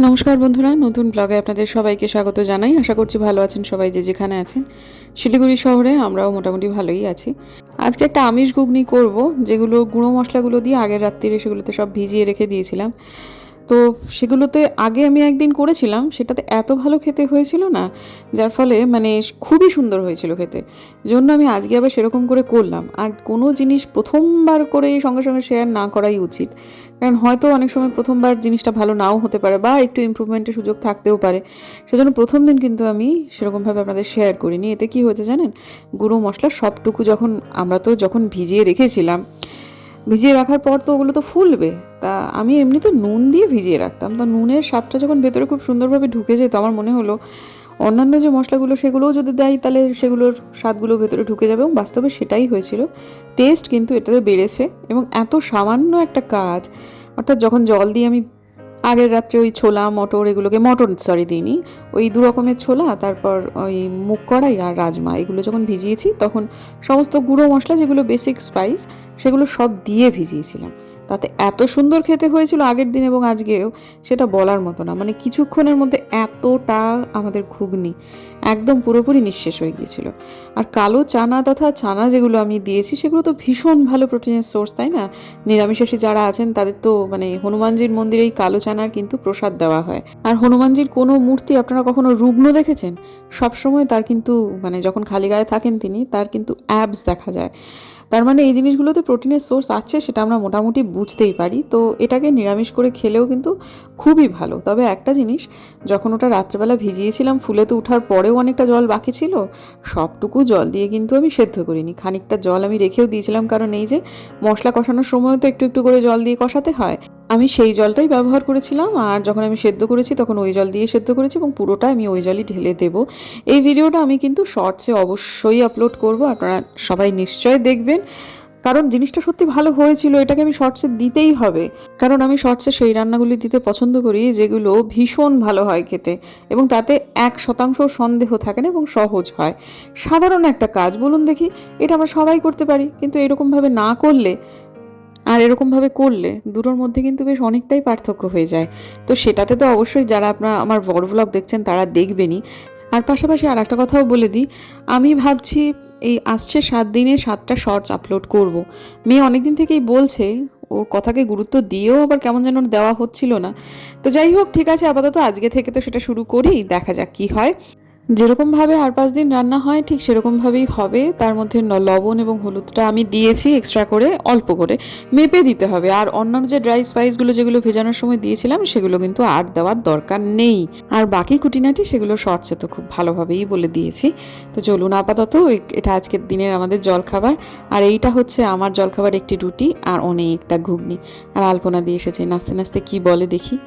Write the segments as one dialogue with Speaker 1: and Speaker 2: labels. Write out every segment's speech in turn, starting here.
Speaker 1: নমস্কার বন্ধুরা, নতুন ব্লগে আপনাদের সবাইকে স্বাগত জানাই। আশা করছি ভালো আছেন সবাই, যে যেখানে আছেন। শিলিগুড়ি শহরে আমরাও মোটামুটি ভালোই আছি। আজকে একটা আমিষ ঘুগনি করব, যেগুলো গুঁড়ো মশলাগুলো দিয়ে আগের রাত্রিরে সেগুলোতে সব ভিজিয়ে রেখে দিয়েছিলাম। তো সেগুলোতে আগে আমি একদিন করেছিলাম, সেটাতে এত ভালো খেতে হয়েছিল না, যার ফলে মানে খুবই সুন্দর হয়েছিল খেতে। জন্য আমি আজকে আবার সেরকম করে করলাম। আর কোনো জিনিস প্রথমবার করে সঙ্গে সঙ্গে শেয়ার না করাই উচিত, কারণ হয়তো অনেক সময় প্রথমবার জিনিসটা ভালো নাও হতে পারে বা একটু ইমপ্রুভমেন্টের সুযোগ থাকতেও পারে। সেজন্য প্রথম দিন কিন্তু আমি সেরকমভাবে আপনাদের শেয়ার করিনি। এতে কি হয়েছে জানেন, গুঁড়ো মশলা সবটুকু যখন ভিজিয়ে রেখেছিলাম, ভিজিয়ে রাখার পর তো ওগুলো তো ফুলবে। তা আমি এমনি তো নুন দিয়ে ভিজিয়ে রাখতাম, তা নুনের স্বাদটা যখন ভেতরে খুব সুন্দরভাবে ঢুকে যেত, আমার মনে হলো অন্যান্য যে মশলাগুলো সেগুলোও যদি দেয় তাহলে সেগুলোর স্বাদগুলো ভেতরে ঢুকে যাবে, এবং বাস্তবে সেটাই হয়েছিল। টেস্ট কিন্তু এটাতে বেড়েছে, এবং এত সামান্য একটা কাজ, অর্থাৎ যখন জল দিয়ে আমি আগের রাত্রে ওই ছোলা মটর এগুলোকে, মটর সরি দিইনি, ওই দু রকমের ছোলা, তারপর ওই মুগ কড়াই আর রাজমা, এগুলো যখন ভিজিয়েছি তখন সমস্ত গুঁড়ো মশলা যেগুলো বেসিক স্পাইস সেগুলো সব দিয়ে ভিজিয়েছিলাম। তাতে এত সুন্দর খেতে হয়েছিল আগের দিন এবং আজকেও, সেটা বলার মতো না। মানে কিছুক্ষণের মধ্যে এতটা আমাদের ঘুগনি একদম পুরোপুরি নিঃশেষ হয়ে গিয়েছিল। আর কালো চানা তথা চানা যেগুলো আমি দিয়েছি সেগুলো তো ভীষণ ভালো প্রোটিনের সোর্স, তাই না? নিরামিষাশী যারা আছেন তাদের তো মানে হনুমানজির মন্দিরে এই কালো চানার কিন্তু প্রসাদ দেওয়া হয়। আর হনুমানজির কোনো মূর্তি আপনারা কখনো রুগ্ন দেখেছেন? সবসময় তার কিন্তু মানে যখন খালি গায়ে থাকেন তিনি, তার কিন্তু অ্যাবস দেখা যায়। তার মানে এই জিনিসগুলোতে প্রোটিনের সোর্স আছে, সেটা আমরা মোটামুটি বুঝতেই পারি। তো এটাকে নিরামিষ করে খেলেও কিন্তু খুবই ভালো। তবে একটা জিনিস, যখন ওটা রাত্রেবেলা ভিজিয়েছিলাম, ফুলে তো ওঠার পরেও অনেকটা জল বাকি ছিল, সবটুকু জল দিয়ে কিন্তু আমি সেদ্ধ করিনি। খানিকটা জল আমি রেখেও দিয়েছিলাম, কারণ এই যে মশলা কষানোর সময় তো একটু একটু করে জল দিয়ে কষাতে হয়, আমি সেই জলটাই ব্যবহার করেছিলাম। আর যখন আমি সেদ্ধ করেছি তখন ওই জল দিয়ে সেদ্ধ করেছি, এবং পুরোটা আমি ওই জলই ঢেলে দেবো। এই ভিডিওটা আমি কিন্তু শর্টসে অবশ্যই আপলোড করব, আপনারা সবাই নিশ্চয় দেখবেন, কারণ জিনিসটা সত্যি ভালো হয়েছিল। এটাকে আমি শর্টসে দিতেই হবে, কারণ আমি শর্টসে সেই রান্নাগুলি দিতে পছন্দ করি যেগুলো ভীষণ ভালো হয় খেতে, এবং তাতে 1% সন্দেহ থাকে না, এবং সহজ হয়। সাধারণ একটা কাজ, বলুন দেখি, এটা আমরা সবাই করতে পারি, কিন্তু এরকমভাবে না করলে আর এরকমভাবে করলে দুটোর মধ্যে কিন্তু বেশ অনেকটাই পার্থক্য হয়ে যায়। তো সেটাতে তো অবশ্যই যারা আপনারা আমার বড় ব্লগ দেখছেন তারা দেখবেনই। আর পাশাপাশি আর একটা কথাও বলে দিই, আমি ভাবছি এই আসছে 7 দিনে 7টা শর্টস আপলোড করব। মেয়ে অনেক দিন থেকেই বলছে, ওর কথাকে গুরুত্ব দিয়েও আবার কেমন যেন দেওয়া হচ্ছিল না। তো যাই হোক, ঠিক আছে, আপাতত আজকে থেকে তো সেটা শুরু করি, দেখা যাক কি হয়। যেরকমভাবে আর 5 দিন রান্না হয় ঠিক সেরকমভাবেই হবে। তার মধ্যে লবণ এবং হলুদটা আমি দিয়েছি এক্সট্রা করে, অল্প করে মেপে দিতে হবে। আর অন্যান্য যে ড্রাই স্পাইসগুলো যেগুলো ভেজানোর সময় দিয়েছিলাম সেগুলো কিন্তু আর দেওয়ার দরকার নেই। আর বাকি খুঁটিনাটি সেগুলো শর্টসে তো খুব ভালোভাবেই বলে দিয়েছি। তো চলুন, আপাতত এটা আজকের দিনের আমাদের জলখাবার। আর এইটা হচ্ছে আমার জলখাবার, একটি রুটি আর অনেকটা ঘুগনি। আর আলপনা দিয়ে এসেছে, নাচতে নাচতে কি বলে দেখি।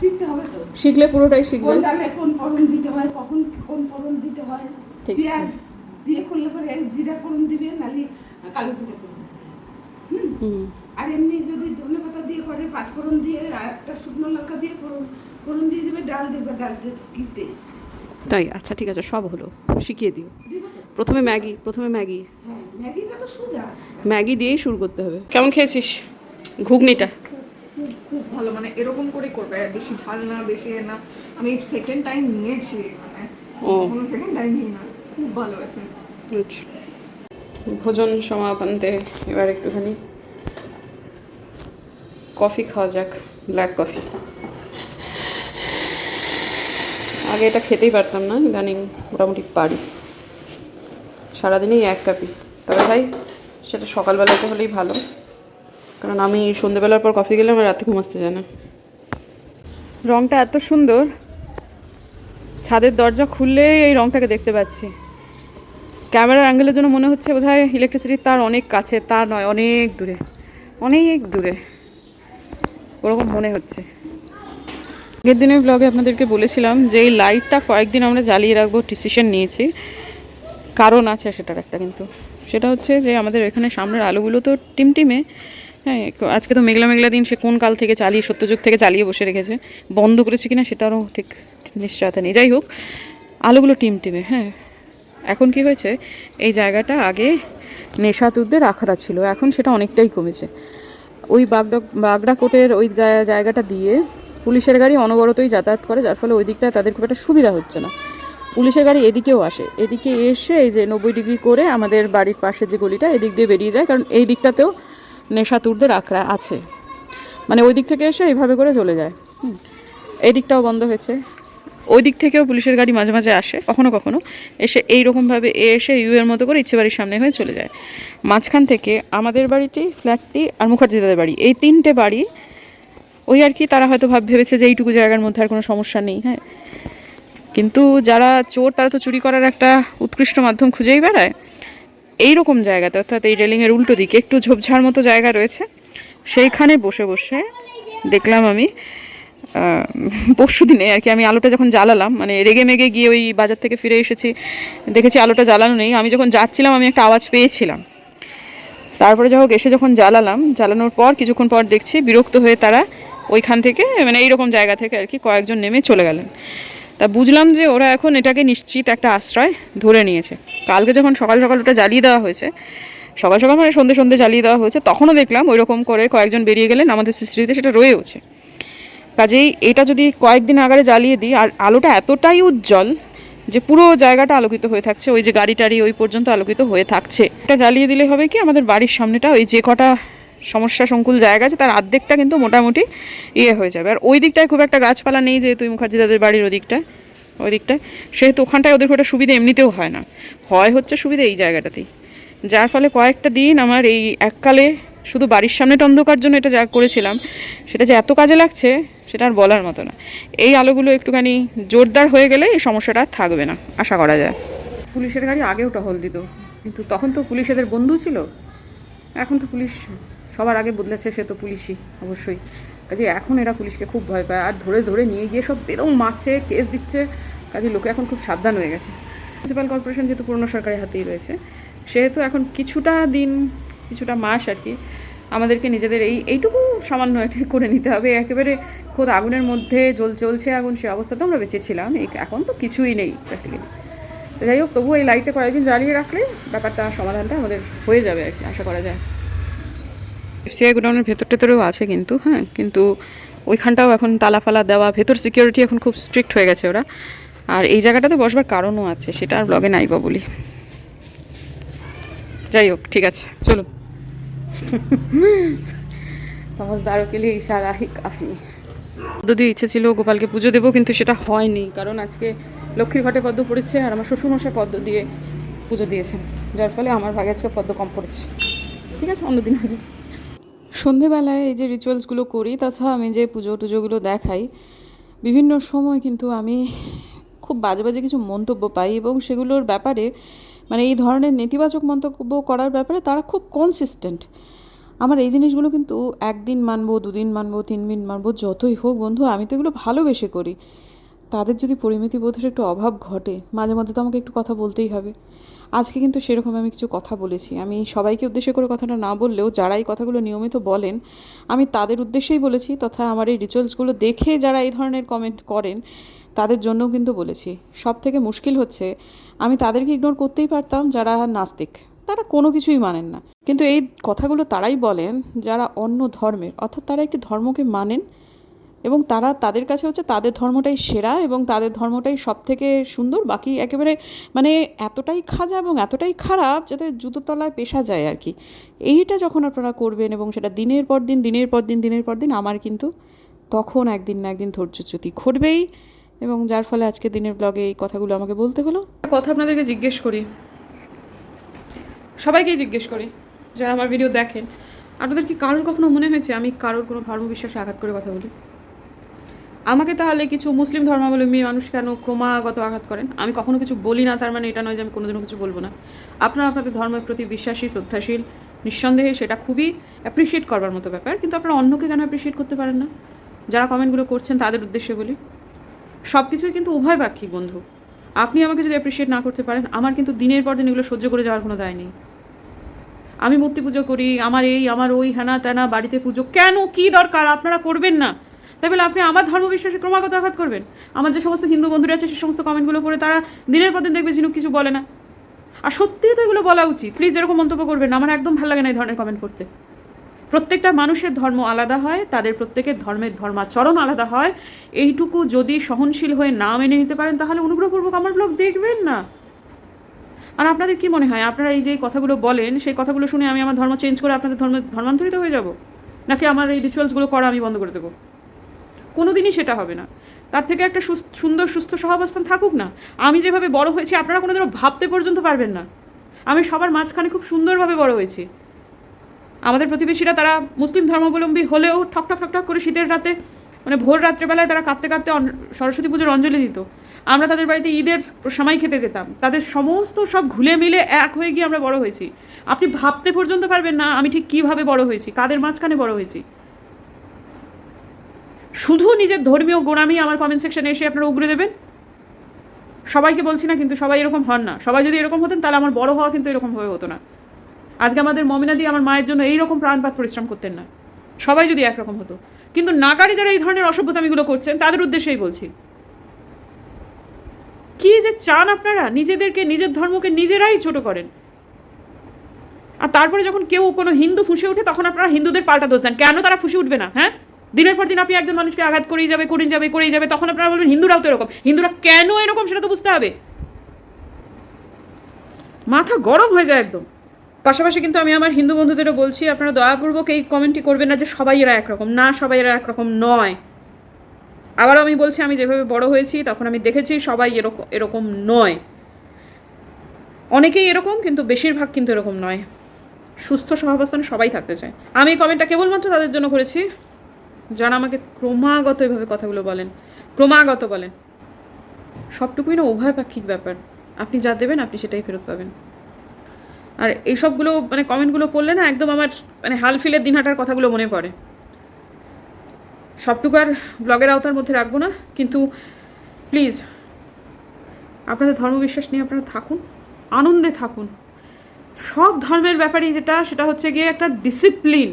Speaker 2: শিখতে হবে তো,
Speaker 1: শিখলে পুরোটাই শিখবে।
Speaker 2: কোন ডালে কোন ফোড়ন দিতে হয়, কখন কোন ফোড়ন দিতে হয়। পেঁয়াজ দিয়ে করলে পরে জিরা ফোড়ন দিবে, নালি কালো জিরা ফোড়ন। আর এমনি যদি ধনে পাতা দিয়ে করে, পাঁচফোড়ন দিয়ে আর একটা শুকনো লঙ্কা দিয়ে ফোড়ন দিয়ে দিবে, ডাল দিবে, ডাল দিয়ে কি টেস্ট।
Speaker 1: তাই? আচ্ছা ঠিক আছে, সব হলো, শিখিয়ে দিও। প্রথমে ম্যাগি।
Speaker 2: হ্যাঁ, ম্যাগিটা তো সোজা।
Speaker 1: ম্যাগি দিয়েই শুরু করতে হবে। কেমন খেয়েছিস ঘুগনিটা?
Speaker 3: খুব খুব ভালো, মানে এরকম করেই করবে, বেশি ঝাল না বেশি না। আমি সেকেন্ড টাইম নিয়েছি, মানে কোনো সেকেন্ড টাইম নিই না, খুব ভালো হয়েছে।
Speaker 1: আচ্ছা, ভোজন সমাপন্তে এবার একটুখানি কফি খাওয়া যাক, ব্ল্যাক কফি। আগে এটা খেতেই পারতাম না, ইদানিং মোটামুটি পারি। সারাদিনেই 1 কাপই, তবে ভাই সেটা সকালবেলাতে হলেই ভালো, কারণ আমি সন্ধ্যেবেলার পর কফি খেলে আমার রাতে ঘুম আসতে যায় না। রঙটা এত সুন্দর, ছাদের দরজা খুললেই এই রঙটাকে দেখতে পাচ্ছি। ক্যামেরার অ্যাঙ্গেলের জন্য মনে হচ্ছে বোধহয় ইলেকট্রিসিটির তার অনেক কাছে, তার নয়, অনেক দূরে, অনেক দূরে, ওরকম মনে হচ্ছে। আগের দিনের ব্লগে আপনাদেরকে বলেছিলাম যে এই লাইটটা কয়েকদিন আমরা জ্বালিয়ে রাখবো, ডিসিশন নিয়েছি। কারণ আছে সেটার একটা, কিন্তু সেটা হচ্ছে যে আমাদের এখানে সামনের আলোগুলো তো টিমটিমে। হ্যাঁ, আজকে তো মেঘলা মেঘলা দিন, সে কোন কাল থেকে চালিয়ে, সত্যযুগ থেকে চালিয়ে বসে রেখেছে, বন্ধ করেছে কিনা সেটারও ঠিক নিশ্চয়তা নেই। যাই হোক, আলোগুলো টিমটিমে। হ্যাঁ, এখন কি হয়েছে, এই জায়গাটা আগে নেশাতুরদের আখড়া ছিল, এখন সেটা অনেকটাই কমেছে। ওই বাগড়া কোটের ওই জায়গাটা দিয়ে পুলিশের গাড়ি অনবরতই যাতায়াত করে, যার ফলে ওই দিকটায় তাদের খুব একটা সুবিধা হচ্ছে না। পুলিশের গাড়ি এদিকেও আসে, এদিকে এসে এই যে 90 ডিগ্রি করে আমাদের বাড়ির পাশে যে গলিটা এদিক দিয়ে বেরিয়ে যায়, কারণ এই দিকটাতেও নেশাতুরদের আখড়া আছে, মানে ওই দিক থেকে এসে এইভাবে করে চলে যায়। এই দিকটাও বন্ধ হয়েছে, ওই দিক থেকেও পুলিশের গাড়ি মাঝে মাঝে আসে, কখনো কখনো এসে এইরকমভাবে এসে ইউএর মতো করে ইচ্ছে বাড়ির সামনে হয়ে চলে যায়। মাঝখান থেকে আমাদের বাড়িটি, ফ্ল্যাটটি আর মুখার্জিদাদের বাড়ি, এই 3টে বাড়ি ওই আর কি, তারা হয়তো ভেবেছে যে এইটুকু জায়গার মধ্যে আর কোনো সমস্যা নেই। হ্যাঁ, কিন্তু যারা চোর তারা তো চুরি করার একটা উৎকৃষ্ট মাধ্যম খুঁজেই বেড়ায়। এইরকম জায়গাতে, অর্থাৎ এই রেলিংয়ের উল্টো দিকে একটু ঝোপঝাড় মতো জায়গা রয়েছে, সেইখানে বসে বসে দেখলাম আমি পরশু দিনে আর কি, আমি আলোটা যখন জ্বালালাম, মানে রেগে মেগে গিয়ে ওই বাজার থেকে ফিরে এসেছি, দেখেছি আলোটা জ্বালানো নেই। আমি যখন যাচ্ছিলাম আমি একটা আওয়াজ পেয়েছিলাম, তারপরে যাই হোক এসে যখন জ্বালালাম, জ্বালানোর পর কিছুক্ষণ পর দেখছি বিরক্ত হয়ে তারা ওইখান থেকে, মানে এইরকম জায়গা থেকে আর কি কয়েকজন নেমে চলে গেলেন। তা বুঝলাম যে ওরা এখন এটাকে নিশ্চিত একটা আশ্রয় ধরে নিয়েছে। কালকে যখন সকাল সকাল ওটা জ্বালিয়ে দেওয়া হয়েছে, সকাল সকাল মানে সন্ধ্যে সন্ধ্যে জ্বালিয়ে দেওয়া হয়েছে, তখনও দেখলাম ওই রকম করে কয়েকজন বেরিয়ে গেলেন, আমাদের সিসিটিভিতে সেটা রয়েওছে। কাজেই এটা যদি কয়েকদিন আগে জ্বালিয়ে দিই, আর আলোটা এতটাই উজ্জ্বল যে পুরো জায়গাটা আলোকিত হয়ে থাকছে, ওই যে গাড়ি টাড়ি ওই পর্যন্ত আলোকিত হয়ে থাকছে, এটা জ্বালিয়ে দিলে হবে কি, আমাদের বাড়ির সামনেটা ওই যে কটা সমস্যা সংকুল জায়গা আছে তার অর্ধেকটা কিন্তু মোটামুটি হয়ে যাবে। আর ওই দিকটায় খুব একটা গাছপালা নেই, যেহেতু মুখার্জিদাদের বাড়ির ওই দিকটায়, সেহেতু ওখানটায় ওদের খুব একটা সুবিধা এমনিতেও হয় না, হচ্ছে সুবিধা এই জায়গাটাতেই। যার ফলে কয়েকটা দিন আমার এই এককালে শুধু বাড়ির সামনেটা অন্ধকার জন্য এটা যা করেছিলাম, সেটা যে এত কাজে লাগছে সেটা আর বলার মতো না। এই আলোগুলো একটুখানি জোরদার হয়ে গেলে এই সমস্যাটা থাকবে না, আশা করা যায়। পুলিশের গাড়ি আগেও টহল দিত, কিন্তু তখন তো পুলিশ এদের বন্ধু ছিল, এখন তো পুলিশ সবার আগে বদলেছে, সে তো পুলিশই অবশ্যই। কাজে এখন এরা পুলিশকে খুব ভয় পায়, আর ধরে ধরে নিয়ে গিয়ে সব বেরম মারছে, কেস দিচ্ছে। কাজে লোকে এখন খুব সাবধান হয়ে গেছে। মিউনিসিপ্যাল কর্পোরেশন যেহেতু পুরনো সরকারের হাতেই রয়েছে, সেহেতু এখন কিছুটা মাস আর কি আমাদেরকে নিজেদের এইটুকু সামান্য একটা করে নিতে হবে। একেবারে খোদ আগুনের মধ্যে চলছে আগুন, সে অবস্থাতে আমরা বেঁচেছিলাম, এখন তো কিছুই নেই প্র্যাকটিক্যালি। তো যাই হোক, তবুও এই লাইটটা কয়েকদিন জ্বালিয়ে রাখলে ব্যাপারটা সমাধানটা আমাদের হয়ে যাবে আর কি, আশা করা যায়। এফসিআই গোডাউনের ভেতর টেতরেও আছে কিন্তু, হ্যাঁ, কিন্তু ওইখানটাও এখন তালা ফালা দেওয়া, ভেতর সিকিউরিটি এখন খুব স্ট্রিক্ট হয়ে গেছে ওরা। আর এই জায়গাটাতে বসবার কারণও আছে, সেটা আর ব্লগে নাই বা বলি। যাই হোক, ঠিক আছে, চলো। সমঝদারও কে লিয়ে ইশারা হি কাফি। পদ্ম দিয়ে ইচ্ছে ছিল গোপালকে পুজো দেবো, কিন্তু সেটা হয়নি, কারণ আজকে লক্ষ্মীর ঘাটে পদ্ম পড়েছে, আর আমার শ্বশুরমশাই পদ্ম দিয়ে পুজো দিয়েছেন, যার ফলে আমার ভাগে আজকে পদ্ম কম পড়েছে। ঠিক আছে, অন্যদিন হবে। সন্ধেবেলায় এই যে রিচুয়ালসগুলো করি, তাছাড়া আমি যে পুজোগুলো দেখাই, বিভিন্ন সময় কিন্তু আমি খুব বাজে বাজে কিছু মন্তব্য পাই, এবং সেগুলোর ব্যাপারে মানে এই ধরনের নেতিবাচক মন্তব্য করার ব্যাপারে তারা খুব কনসিস্টেন্ট। আমার এই জিনিসগুলো কিন্তু একদিন মানবো, 2 দিন মানবো, 3 দিন মানবো, যতই হোক বন্ধু, আমি তো এগুলো ভালোবেসে করি। তাদের যদি পরিমিতি বোধের একটু অভাব ঘটে, মাঝে মধ্যে তো আমাকে একটু কথা বলতেই হবে। আজকে কিন্তু সেরকম আমি কিছু কথা বলেছি। আমি সবাইকে উদ্দেশ্য করে কথাটা না বললেও যারা এই কথাগুলো নিয়মিত বলেন, আমি তাদের উদ্দেশ্যেই বলেছি, তথা আমার এই রিচুয়ালসগুলো দেখে যারা এই ধরনের কমেন্ট করেন তাদের জন্যও কিন্তু বলেছি। সব থেকে মুশকিল হচ্ছে, আমি তাদেরকে ইগনোর করতেই পারতাম যারা নাস্তিক, তারা কোনো কিছুই মানেন না, কিন্তু এই কথাগুলো তারাই বলেন যারা অন্য ধর্মের, অর্থাৎ তারা একটি ধর্মকে মানেন, এবং তাদের কাছে হচ্ছে তাদের ধর্মটাই সেরা, এবং তাদের ধর্মটাই সব থেকে সুন্দর, বাকি একেবারে মানে এতটাই খাজা এবং এতটাই খারাপ যাতে জুতোর তলায় পেশা যায় আর কি। এইটা যখন আপনারা করবেন এবং সেটা দিনের পর দিন, আমার কিন্তু তখন একদিন না একদিন ধৈর্যচ্যুতি ঘটবেই, এবং যার ফলে আজকে দিনের ব্লগে এই কথাগুলো আমাকে বলতে হলো। কথা আপনাদেরকে জিজ্ঞেস করি, সবাইকেই জিজ্ঞেস করি যারা আমার ভিডিও দেখেন, আপনাদের কি কারোর কখনো মনে হয়েছে আমি কারোর কোনো ধর্মবিশ্বাসে আঘাত করে কথা বলি? আমাকে তাহলে কিছু মুসলিম ধর্মাবলম্বী মানুষ কেন ক্রমাগত আঘাত করেন? আমি কখনো কিছু বলি না, তার মানে এটা নয় যে আমি কোনোদিনও কিছু বলবো না। আপনারা আপনাদের ধর্মের প্রতি বিশ্বাসী, শ্রদ্ধাশীল, নিঃসন্দেহে সেটা খুবই অ্যাপ্রিসিয়েট করবার মতো ব্যাপার, কিন্তু আপনারা অন্যকে কেন অ্যাপ্রিসিয়েট করতে পারেন না? যারা কমেন্টগুলো করছেন তাদের উদ্দেশ্যে বলি, সব কিছুই কিন্তু উভয় পাক্ষিক বন্ধু। আপনি আমাকে যদি অ্যাপ্রিসিয়েট না করতে পারেন, আমার কিন্তু দিনের পর দিন এগুলো সহ্য করে যাওয়ার কোনো দায় নেই। আমি মূর্তি পুজো করি, আমার ওই হ্যানা ত্যানা, বাড়িতে পুজো, কেন, কী দরকার? আপনারা করবেন না, তাই বলে আপনি আমার ধর্মবিশ্বাসে ক্রমাগত আঘাত করবেন? আমার যে সমস্ত হিন্দু বন্ধুরা আছে, সে সমস্ত কমেন্টগুলো পড়ে তারা দিনের পর দিন দেখবে ঝিনুক কিছু বলে না। আর সত্যিই তো এগুলো বলা উচিত। প্লিজ এরকম মন্তব্য করবেন না, আমার একদম ভালো লাগে না এই ধরনের কমেন্ট করতে।
Speaker 4: প্রত্যেকটা মানুষের ধর্ম আলাদা হয়, তাদের প্রত্যেকের ধর্মের ধর্মাচরণ আলাদা হয়। এইটুকু যদি সহনশীল হয়ে না মেনে নিতে পারেন তাহলে অনুগ্রহপূর্বক আমার ব্লগ দেখবেন না। আর আপনাদের কি মনে হয় আপনারা এই যে কথাগুলো বলেন সেই কথাগুলো শুনে আমি আমার ধর্ম চেঞ্জ করে আপনাদের ধর্মান্তরিত হয়ে যাব, নাকি আমার এই রিচুয়ালসগুলো করা আমি বন্ধ করে দেবো? কোনো দিনই সেটা হবে না। তার থেকে একটা সুন্দর সুস্থ সহাবস্থান থাকুক না। আমি যেভাবে বড় হয়েছি আপনারা কোনোদিনও ভাবতে পর্যন্ত পারবেন না। আমি সবার মাঝখানে খুব সুন্দরভাবে বড় হয়েছি। আমাদের প্রতিবেশীরা তারা মুসলিম ধর্মাবলম্বী হলেও ঠক করে শীতের রাতে মানে ভোর রাত্রেবেলায় তারা কাঁদতে সরস্বতী পুজোর অঞ্জলি দিত। আমরা তাদের বাড়িতে ঈদের সামাই খেতে যেতাম। তাদের সমস্ত সব ঘুলে মিলে এক হয়ে গিয়ে আমরা বড় হয়েছি। আপনি ভাবতে পর্যন্ত পারবেন না আমি ঠিক কীভাবে বড় হয়েছি, কাদের মাঝখানে বড় হয়েছি। শুধু নিজের ধর্মীয় গোড়ামি আমার কমেন্ট সেকশনে এসে আপনারা উগরে দেবেন। সবাইকে বলছি না, কিন্তু সবাই এরকম হন না। সবাই যদি এরকম হতেন তাহলে আমার বড় হওয়া কিন্তু এরকম হয়ে হতো না। আজকে আমাদের মমিনা দিয়ে আমার মায়ের জন্য এইরকম প্রাণপাত পরিশ্রম করতেন না। সবাই যদি একরকম হতো। কিন্তু নাগারে যারা এই ধরনের অসভ্যতামিগুলো করছেন তাদের উদ্দেশ্যেই বলছি, কি যে চান আপনারা? নিজেদেরকে, নিজের ধর্মকে নিজেরাই ছোট করেন। আর তারপরে যখন কেউ কোনো হিন্দু ফুঁসে ওঠে তখন আপনারা হিন্দুদের পাল্টা দোষ দেন। কেন তারা ফুঁসে উঠবে না? হ্যাঁ, দিনের পর দিন আপনি একজন মানুষকে আঘাত করেই যাবে, তখন আপনারা বলবেন হিন্দুরাও তো এরকম। হিন্দুরা কেন এরকম সেটা তো বুঝতে হবে। মাথা গরম হয়ে যায় একদম। পাশাপাশি কিন্তু আমি আমার হিন্দু বন্ধুদেরও বলছি, আপনারা দয়াপূর্বক এই কমেন্টটি করবেন না যে সবাই এরা একরকম। না, সবাই এরা একরকম নয়। আবারও আমি বলছি, আমি যেভাবে বড় হয়েছি তখন আমি দেখেছি সবাই এরকম নয়। অনেকেই এরকম, কিন্তু বেশিরভাগ কিন্তু এরকম নয়। সুস্থ সহাবস্থানে সবাই থাকতে চায়। আমি এই কমেন্টটা কেবলমাত্র তাদের জন্য করেছি যারা আমাকে ক্রমাগত এভাবে কথাগুলো বলেন, ক্রমাগত বলেন। সবটুকুই না উভয়পাক্ষিক ব্যাপার। আপনি যা দেবেন আপনি সেটাই ফেরত পাবেন। আর এইসবগুলো মানে কমেন্টগুলো পড়লে না একদম আমার মানে হালফিলের দিনহাটার কথাগুলো মনে পড়ে। সবটুকু আর ব্লগের আওতার মধ্যে রাখবো না, কিন্তু প্লিজ আপনাদের ধর্মবিশ্বাস নিয়ে আপনারা থাকুন, আনন্দে থাকুন। সব ধর্মের ব্যাপারেই সেটা হচ্ছে গিয়ে একটা ডিসিপ্লিন।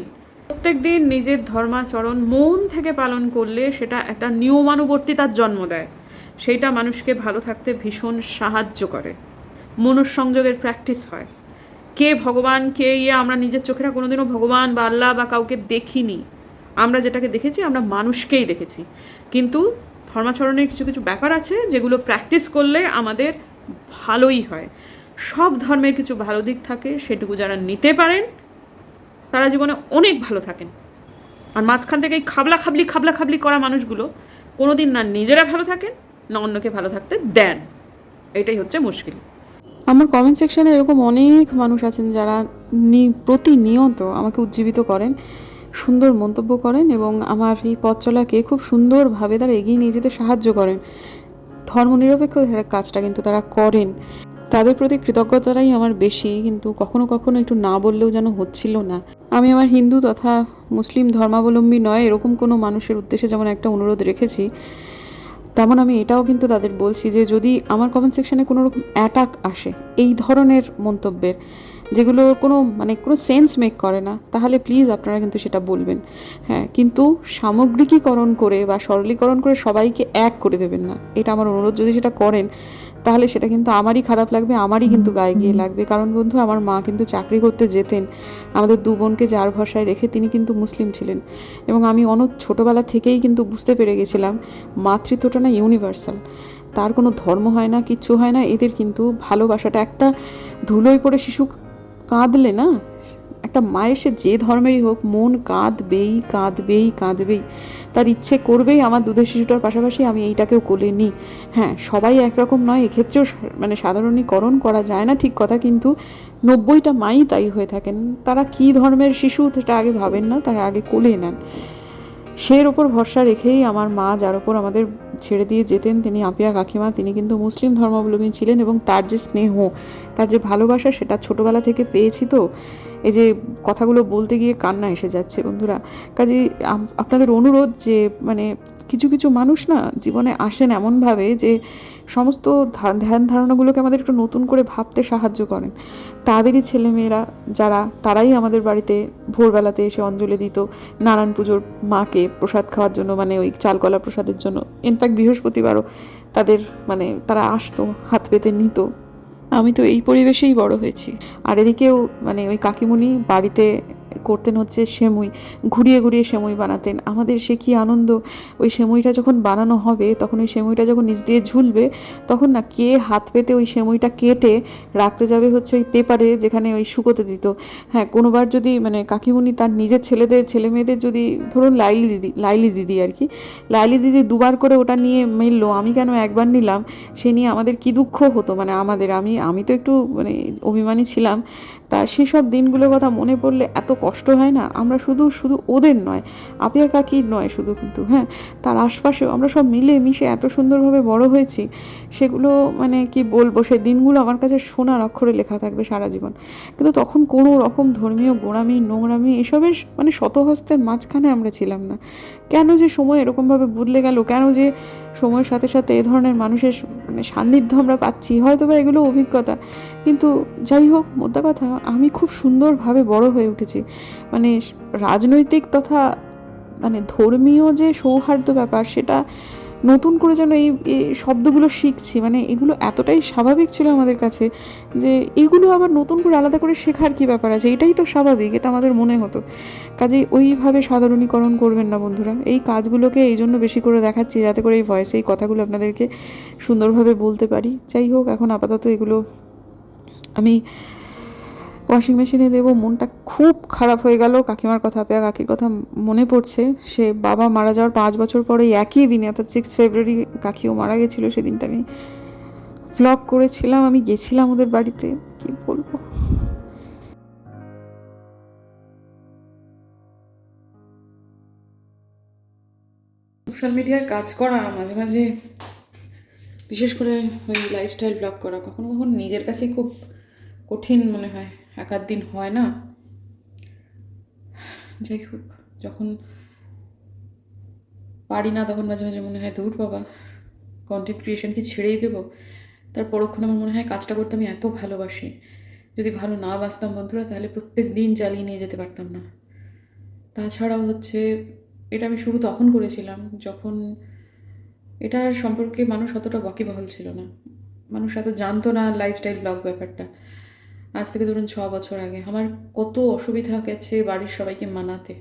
Speaker 4: প্রত্যেক দিন নিজের ধর্মাচরণ মন থেকে পালন করলে সেটা একটা নিয়মানুবর্তিতার জন্ম দেয়। সেইটা মানুষকে ভালো থাকতে ভীষণ সাহায্য করে। মনঃসংযোগের প্র্যাকটিস হয়। কে ভগবান, কে আমরা নিজের চোখেরা কোনোদিনও ভগবান বা আল্লাহ বা কাউকে দেখিনি। আমরা যেটাকে দেখেছি আমরা মানুষকেই দেখেছি। কিন্তু ধর্মাচরণের কিছু কিছু ব্যাপার আছে যেগুলো প্র্যাকটিস করলে আমাদের ভালোই হয়। সব ধর্মের কিছু ভালো দিক থাকে, সেটুকু যারা নিতে পারেন তারা জীবনে অনেক ভালো থাকেন। আর মাঝখান থেকে এই খাবলা করা মানুষগুলো কোনোদিন না নিজেরা ভালো থাকেন না অন্যকে ভালো থাকতে দেন। এটাই হচ্ছে মুশকিল।
Speaker 1: আমার কমেন্ট সেকশানে এরকম অনেক মানুষ আছেন যারা প্রতিনিয়ত আমাকে উজ্জীবিত করেন, সুন্দর মন্তব্য করেন এবং আমার এই পথ চলাকে খুব সুন্দরভাবে তারা এগিয়ে নিয়ে যেতে সাহায্য করেন। ধর্মনিরপেক্ষ কাজটা কিন্তু তারা করেন। তাদের প্রতি কৃতজ্ঞতাটাই আমার বেশি, কিন্তু কখনো কখনো একটু না বললেও যেন হচ্ছিল না। আমি আমার হিন্দু তথা মুসলিম ধর্মাবলম্বী নয় এরকম কোনো মানুষের উদ্দেশ্যে যেমন একটা অনুরোধ রেখেছি, তেমন আমি এটাও কিন্তু তাদের বলছি যে যদি আমার কমেন্ট সেকশানে কোনো রকম অ্যাটাক আসে এই ধরনের মন্তব্যের, যেগুলো কোনো সেন্স মেক করে না, তাহলে প্লিজ আপনারা কিন্তু সেটা বলবেন। হ্যাঁ, কিন্তু সামগ্রিকীকরণ করে বা সরলীকরণ করে সবাইকে এক করে দেবেন না, এটা আমার অনুরোধ। যদি সেটা করেন তাহলে সেটা কিন্তু আমারই খারাপ লাগবে, আমারই কিন্তু গায়ে গিয়ে লাগবে। কারণ বন্ধু, আমার মা কিন্তু চাকরি করতে যেতেন, আমাদের দু বোনকে যার ভরসায় রেখে তিনি কিন্তু মুসলিম ছিলেন। এবং আমি অনেক ছোটোবেলা থেকেই কিন্তু বুঝতে পেরে গেছিলাম মাতৃত্বটা না ইউনিভার্সাল, তার কোনো ধর্ম হয় না, কিচ্ছু হয় না। এদের কিন্তু ভালোবাসাটা, একটা ধুলোয় পড়ে শিশু কাঁদলে না, একটা মায়ের সে যে ধর্মেরই হোক মন কাঁদবেই, তার ইচ্ছে করবেই আমার দুধের শিশুটার পাশাপাশি আমি এইটাকেও কোলে নিই। হ্যাঁ, সবাই একরকম নয়, এক্ষেত্রেও সাধারণীকরণ করা যায় না ঠিক কথা, কিন্তু 90টা মাই তাই হয়ে থাকেন। তারা কী ধর্মের শিশু সেটা আগে ভাবেন না, তারা আগে কোলে নেন। সের ওপর ভরসা রেখেই আমার মা, যার ওপর আমাদের ছেড়ে দিয়ে যেতেন, তিনি আপিয়া কাকিমা, তিনি কিন্তু মুসলিম ধর্মাবলম্বী ছিলেন। এবং তার যে স্নেহ, তার যে ভালোবাসা, সেটা ছোটোবেলা থেকে পেয়েছি। তো এই যে কথাগুলো বলতে গিয়ে কান্না এসে যাচ্ছে বন্ধুরা। কাজে আপনাদের অনুরোধ যে কিছু কিছু মানুষ না জীবনে আসেন এমনভাবে যে সমস্ত ধ্যান ধারণাগুলোকে আমাদের একটু নতুন করে ভাবতে সাহায্য করেন। তাদেরই ছেলেমেয়েরা যারা, তারাই আমাদের বাড়িতে ভোরবেলাতে এসে অঞ্জলি দিত নারায়ণ পুজোর মাকে প্রসাদ খাওয়ার জন্য, ওই চালকলা প্রসাদের জন্য। ইনফ্যাক্ট বৃহস্পতিবারও তাদের তারা আসতো, হাত পেতে নিত। আমি তো এই পরিবেশেই বড় হয়েছি। আর এদিকেও ওই কাকিমুনি বাড়িতে করতেন হচ্ছে সেমুই, ঘুরিয়ে ঘুরিয়ে সেমুই বানাতেন। আমাদের সে কী আনন্দ, ওই সেমুইটা যখন বানানো হবে তখন ওই সেমুইটা যখন নিচ দিয়ে ঝুলবে তখন না কে হাত পেতে ওই সেমুইটা কেটে রাখতে যাবে হচ্ছে ওই পেপারে যেখানে ওই শুকোতে দিত। হ্যাঁ, কোনোবার যদি মানে কাকিমুনি তার নিজের ছেলে মেয়েদের যদি ধরুন লাইলি দিদি আর কি, লাইলি দিদি দুবার করে ওটা নিয়ে মিললো, আমি কেন একবার নিলাম, সে নিয়ে আমাদের কী দুঃখ হতো। মানে আমি তো একটু মানে অভিমানী ছিলাম। তা সেসব দিনগুলোর কথা মনে পড়লে এত কষ্ট হয় না। আমরা শুধু ওদের নয়, আপিয়া কাকির নয় শুধু, কিন্তু হ্যাঁ তার আশপাশেও আমরা সব মিলে মিশে এত সুন্দরভাবে বড় হয়েছি, সেগুলো মানে কি বলবো, সে দিনগুলো আমার কাছে সোনার অক্ষরে লেখা থাকবে সারা জীবন। কিন্তু তখন কোনো রকম ধর্মীয় গোঁড়ামি নোংরামি এসবের মানে শতহস্তের মাঝখানে আমরা ছিলাম না। কেন যে সময় এরকমভাবে বদলে গেল, কেন যে সময়ের সাথে সাথে এ ধরনের মানুষের মানে সান্নিধ্য আমরা পাচ্ছি, হয়তো বা এগুলো অভিজ্ঞতা। কিন্তু যাই হোক, মোদ্দা কথা আমি খুব সুন্দরভাবে বড় হয়ে উঠেছি। মানে রাজনৈতিক তথা মানে ধর্মীয় যে সৌহার্দ্য ব্যাপার, সেটা নতুন করে যেন এই শব্দগুলো শিখছি। মানে এগুলো এতটাই স্বাভাবিক ছিল আমাদের কাছে যে এগুলো আবার নতুন করে আলাদা করে শেখার কী ব্যাপার আছে, এটাই তো স্বাভাবিক, এটা আমাদের মনে হতো। কাজেই ওইভাবে সাধারণীকরণ করবেন না বন্ধুরা। এই কাজগুলোকে এই জন্য বেশি করে দেখাচ্ছি যাতে করে এই ভয়েসে এই কথাগুলো আপনাদেরকে সুন্দরভাবে বলতে পারি। যাই হোক, এখন আপাতত এগুলো আমি ওয়াশিং মেশিনে দেবো। মনটা খুব খারাপ হয়ে গেল, কাকিমার কথা, পেয়া কাকির কথা মনে পড়ছে। সে বাবা মারা যাওয়ার 5 বছর পরে একই দিনে অর্থাৎ 6 ফেব্রুয়ারি কাকিও মারা গেছিলো। সেদিনটা আমি ভ্লগ করেছিলাম, আমি গেছিলাম ওদের বাড়িতে, কি বলবো। সোশ্যাল মিডিয়ায় কাজ করা মাঝে মাঝে, বিশেষ করে ওই লাইফস্টাইল ব্লগ করা, কখনো কখনো নিজের কাছেই খুব কঠিন মনে হয়, এক আধ দিন হয় না। যাই হোক, যখন পারি না তখন মাঝে মাঝে মনে হয় দূর বাবা, কন্টেন্ট ক্রিয়েশন কি ছেড়েই দেবো। তার পরক্ষণ আমার মনে হয় কাজটা করতে আমি এত ভালোবাসি, যদি ভালো না বাসতাম বন্ধুরা তাহলে প্রত্যেক দিন চালিয়ে নিয়ে যেতে পারতাম না। তাছাড়াও হচ্ছে এটা আমি শুরু তখন করেছিলাম যখন এটার সম্পর্কে মানুষ অতটা ওয়াকিবহাল ছিল না, মানুষ এত জানতো না লাইফস্টাইল ব্লগ ব্যাপারটা। আজ থেকে ধরুন 6 বছর আগে আমার কত অসুবিধা গেছে বাড়ির সবাইকে মানাতে।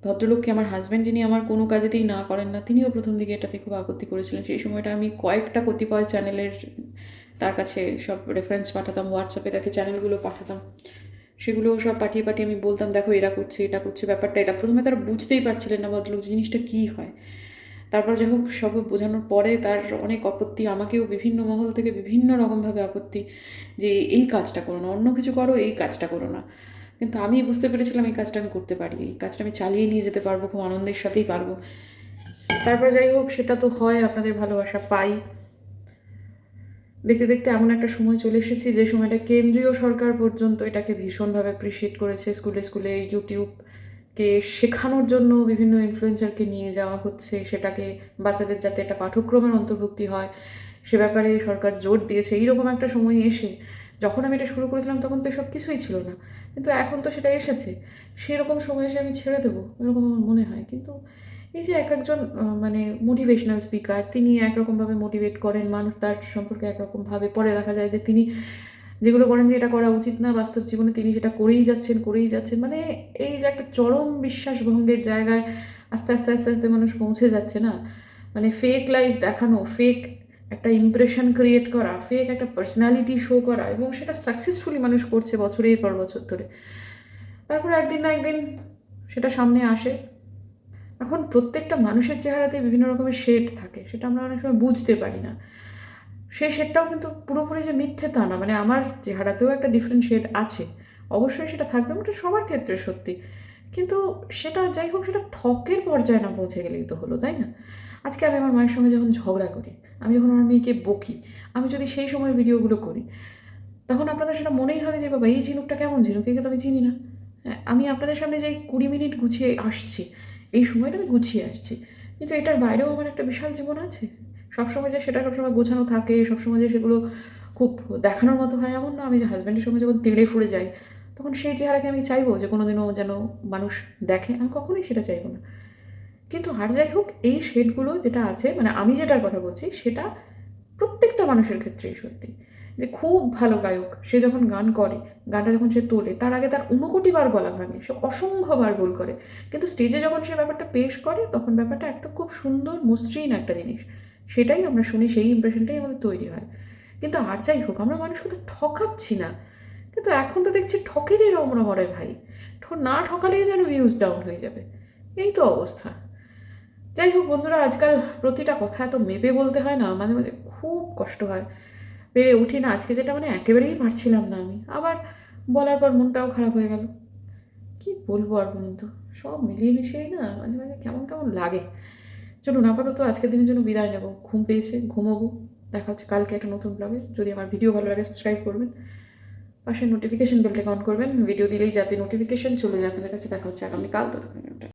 Speaker 1: ভদ্রলোককে, আমার হাজব্যান্ড যিনি আমার কোনো কাজেতেই না করেন না, তিনিও প্রথম দিকে এটাতে খুব আপত্তি করেছিলেন। সেই সময়টা আমি কয়েকটা কতিপয় চ্যানেলের তার কাছে সব রেফারেন্স পাঠাতাম, হোয়াটসঅ্যাপে তাকে চ্যানেলগুলো পাঠাতাম, সেগুলো সব পাঠিয়ে আমি বলতাম দেখো এরা করছে এটা করছে ব্যাপারটা এটা। প্রথমে তারা বুঝতেই পারছিলেন না ভদ্রলোক জিনিসটা কী হয়। তারপর যাই হোক সব বোঝানোর পরে তার অনেক আপত্তি, আমাকেও বিভিন্ন মহল থেকে বিভিন্ন রকমভাবে আপত্তি যে এই কাজটা করো না, অন্য কিছু করো, এই কাজটা করো না। কিন্তু আমি বুঝতে পেরেছিলাম এই কাজটা আমি করতে পারি, এই কাজটা আমি চালিয়ে নিয়ে যেতে পারবো, খুব আনন্দের সাথেই পারবো। তারপর যাই হোক সেটা তো হয়, আপনাদের ভালোবাসা পাই। দেখতে দেখতে এমন একটা সময় চলে এসেছি যে সময়টা কেন্দ্রীয় সরকার পর্যন্ত এটাকে ভীষণভাবে অ্যাপ্রিসিয়েট করেছে। স্কুলে ইউটিউবকে শেখানোর জন্য বিভিন্ন ইনফ্লুয়েন্সারকে নিয়ে যাওয়া হচ্ছে, সেটাকে বাচ্চাদের যাতে একটা পাঠ্যক্রমের অন্তর্ভুক্তি হয় সে ব্যাপারে সরকার জোর দিয়েছে। এইরকম একটা সময় এসে যখন আমি এটা শুরু করেছিলাম তখন তো সব কিছুই ছিল না, কিন্তু এখন তো সেটা এসেছে। সেরকম সময় এসে আমি ছেড়ে দেবো এরকম আমার মনে হয়। কিন্তু এই যে এক একজন মানে মোটিভেশনাল স্পিকার, তিনি একরকমভাবে মোটিভেট করেন মানুষ তার সম্পর্কে একরকমভাবে, পরে দেখা যায় যে তিনি যেগুলো করেন যে এটা করা উচিত না, বাস্তব জীবনে তিনি সেটা করেই যাচ্ছেন। মানে এই যে একটা চরম বিশ্বাসভঙ্গের জায়গায় আস্তে আস্তে আস্তে আস্তে মানুষ পৌঁছে যাচ্ছে না। মানে ফেক লাইফ দেখানো, ফেক একটা ইমপ্রেশন ক্রিয়েট করা, ফেক একটা পার্সোনালিটি শো করা, এবং সেটা সাকসেসফুলি মানুষ করছে বছরের পর বছর ধরে। তারপর একদিন না একদিন সেটা সামনে আসে। এখন প্রত্যেকটা মানুষের চেহারাতে বিভিন্ন রকমের শেড থাকে, সেটা আমরা অনেক সময় বুঝতে পারি না। সেই শেডটাও কিন্তু পুরোপুরি যে মিথ্যে তা না, মানে আমার চেহারাতেও একটা ডিফারেন্ট শেড আছে, অবশ্যই সেটা থাকবে, ওটা সবার ক্ষেত্রে সত্যি। কিন্তু সেটা যাই হোক, সেটা ঠকের পর্যায়ে না পৌঁছে গেলেই তো হলো, তাই না? আজকে আমি আমার মায়ের সঙ্গে যখন ঝগড়া করি, আমি যখন আমার মেয়েকে বকি, আমি যদি সেই সময় ভিডিওগুলো করি, তখন আপনাদের সেটা মনেই হবে যে বাবা এই ঝিনুকটা কেমন ঝিনুক, একে তো আমি চিনি না। হ্যাঁ, আমি আপনাদের সামনে যে 20 মিনিট গুছিয়ে আসছি, এই সময়টা আমি গুছিয়ে আসছি, কিন্তু এটার বাইরেও আমার একটা বিশাল জীবন আছে। সবসময় যে সেটা সবসময় গোছানো থাকে, সবসময় যে সেগুলো খুব দেখানোর মতো হয় এমন না। আমি যে হাজব্যান্ডের সঙ্গে যখন তেড়ে ফুড়ে যাই, তখন সেই চেহারাকে আমি চাইবো যে কোনো দিনও যেন মানুষ দেখে? আমি কখনোই সেটা চাইবো না। কিন্তু আর যাই হোক, এই শেডগুলো যেটা আছে, মানে আমি যেটার কথা বলছি সেটা প্রত্যেকটা মানুষের ক্ষেত্রেই সত্যি।
Speaker 4: যে খুব ভালো গায়ক, সে যখন গান করে, গানটা যখন সে তোলে, তার আগে তার 59 বার গলা ভাঙে, সে অসংখ্যবার ভুল করে, কিন্তু স্টেজে যখন সে ব্যাপারটা পেশ করে তখন ব্যাপারটা একদম খুব সুন্দর মসৃণ একটা জিনিস, সেটাই আমরা শুনি, সেই ইমপ্রেশনটাই আমাদের তৈরি হয়। কিন্তু আর যাই হোক, আমরা মানুষকে তো ঠকাচ্ছি না, কিন্তু এখন তো দেখছি ঠকেরই রমরা মরে ভাই, না ঠকালেই যেন ভিউজ ডাউন হয়ে যাবে, এই তো অবস্থা। যাই হোক বন্ধুরা, আজকাল প্রতিটা কথা এত মেপে বলতে হয় না, মাঝে মাঝে খুব কষ্ট হয়, পেরে উঠি না। আজকে যেটা মানে একেবারেই পারছিলাম না আমি, আবার বলার পর মনটাও খারাপ হয়ে গেল, কি বলবো আর বলুন তো, সব মিলিয়ে মিশিয়েই না মাঝে মাঝে কেমন কেমন লাগে। চলুন আপাতত আজকের দিনের জন্য বিদায় নেবো, ঘুম পেয়েছে, ঘুমোবো। দেখা হচ্ছে কালকে একটা নতুন ব্লগে। যদি আমার ভিডিও ভালো লাগে সাবস্ক্রাইব করবেন, পাশে নোটিফিকেশন বেলটাকে অন করবেন, ভিডিও দিলেই যাতে নোটিফিকেশন চলে যায় আপনাদের কাছে। দেখা হচ্ছে আগামীকাল, ততক্ষণ